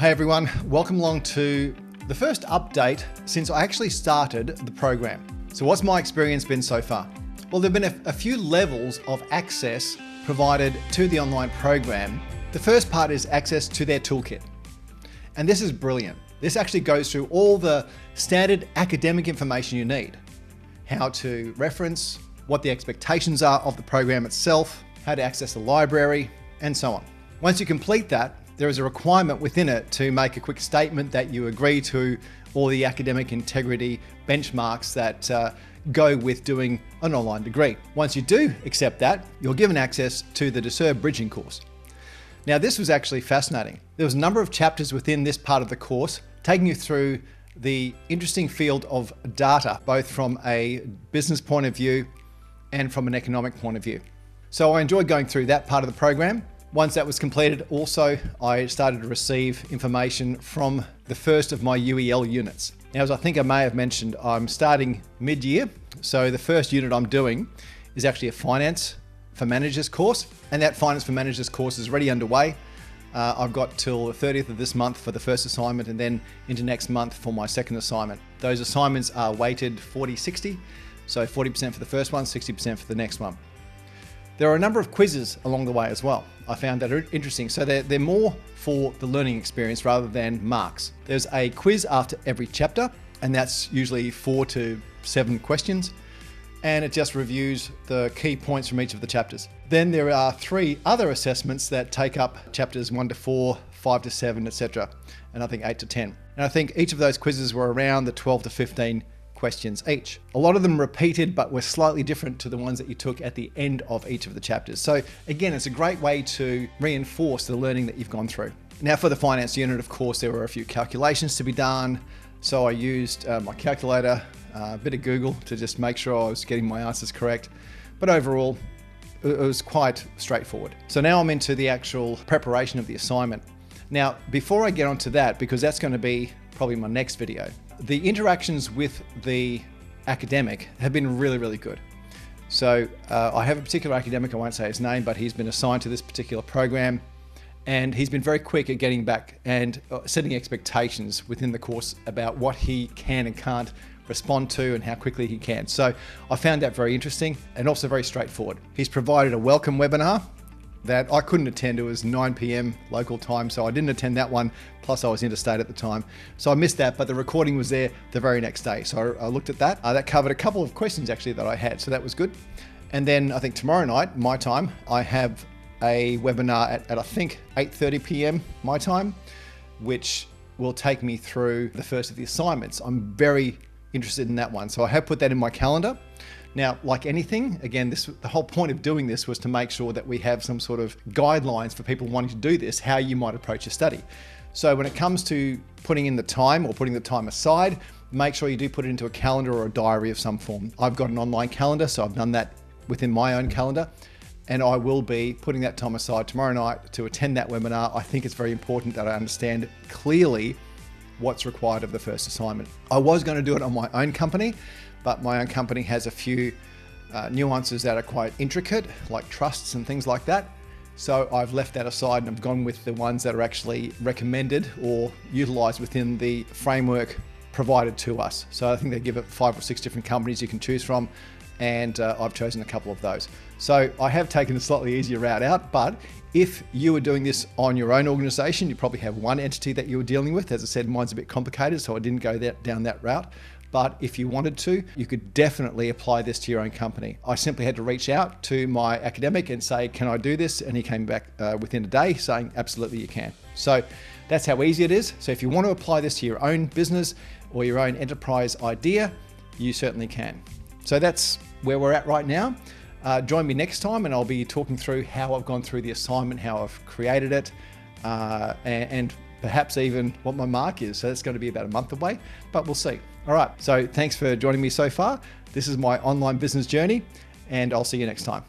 Hey everyone, welcome along to the first update since I actually started the program. So what's my experience been so far? Well, there've been a few levels of access provided to the online program. The first part is access to their toolkit. And this is brilliant. This actually goes through all the standard academic information you need. How to reference, what the expectations are of the program itself, how to access the library, and so on. Once you complete that, there is a requirement within it to make a quick statement that you agree to all the academic integrity benchmarks that go with doing an online degree. Once you do accept that, you're given access to the DISCERB Bridging course. Now, this was actually fascinating. There was a number of chapters within this part of the course taking you through the interesting field of data, both from a business point of view and from an economic point of view. So I enjoyed going through that part of the program. Once that was completed, also, I started to receive information from the first of my UEL units. Now, as I think I may have mentioned, I'm starting mid-year. So the first unit I'm doing is actually a Finance for Managers course. And that Finance for Managers course is already underway. I've got till the 30th of this month for the first assignment and then into next month for my second assignment. Those assignments are weighted 40-60. So 40% for the first one, 60% for the next one. There are a number of quizzes along the way as well. I found that interesting. So they're more for the learning experience rather than marks. There's a quiz after every chapter, and that's usually 4 to 7 questions. And it just reviews the key points from each of the chapters. Then there are 3 other assessments that take up chapters 1 to 4, 5 to 7, etc. And I think 8 to 10. And I think each of those quizzes were around the 12 to 15 questions each. A lot of them repeated, but were slightly different to the ones that you took at the end of each of the chapters. So again, it's a great way to reinforce the learning that you've gone through. Now for the finance unit, of course, there were a few calculations to be done. So I used my calculator, a bit of Google to just make sure I was getting my answers correct. But overall, it was quite straightforward. So now I'm into the actual preparation of the assignment. Now, before I get onto that, because that's going to be probably my next video, the interactions with the academic have been really, really good. So I have a particular academic, I won't say his name, but he's been assigned to this particular program, and he's been very quick at getting back and setting expectations within the course about what he can and can't respond to and how quickly he can. So I found that very interesting and also very straightforward. He's provided a welcome webinar that I couldn't attend. It was 9 p.m. local time, so I didn't attend that one, plus I was interstate at the time. So I missed that, but the recording was there the very next day. So I looked at that. That covered a couple of questions actually that I had, so that was good. And then I think tomorrow night, my time, I have a webinar at I think 8:30 p.m. my time, which will take me through the first of the assignments. I'm very interested in that one. So I have put that in my calendar. Now, like anything, again, the whole point of doing this was to make sure that we have some sort of guidelines for people wanting to do this, how you might approach your study. So when it comes to putting in the time or putting the time aside, make sure you do put it into a calendar or a diary of some form. I've got an online calendar, so I've done that within my own calendar, and I will be putting that time aside tomorrow night to attend that webinar. I think it's very important that I understand clearly what's required of the first assignment. I was going to do it on my own company, but my own company has a few nuances that are quite intricate, like trusts and things like that. So I've left that aside and I've gone with the ones that are actually recommended or utilized within the framework provided to us. So I think they give it 5 or 6 different companies you can choose from, and I've chosen a couple of those. So I have taken a slightly easier route out, but if you were doing this on your own organization, you probably have one entity that you were dealing with. As I said, mine's a bit complicated, so I didn't go down that route. But if you wanted to, you could definitely apply this to your own company. I simply had to reach out to my academic and say, can I do this? And he came back within a day saying, absolutely you can. So that's how easy it is. So if you want to apply this to your own business or your own enterprise idea, you certainly can. So that's where we're at right now. Join me next time and I'll be talking through how I've gone through the assignment, how I've created it, and perhaps even what my mark is. So that's going to be about a month away, but we'll see. All right, so thanks for joining me so far. This is my online business journey, and I'll see you next time.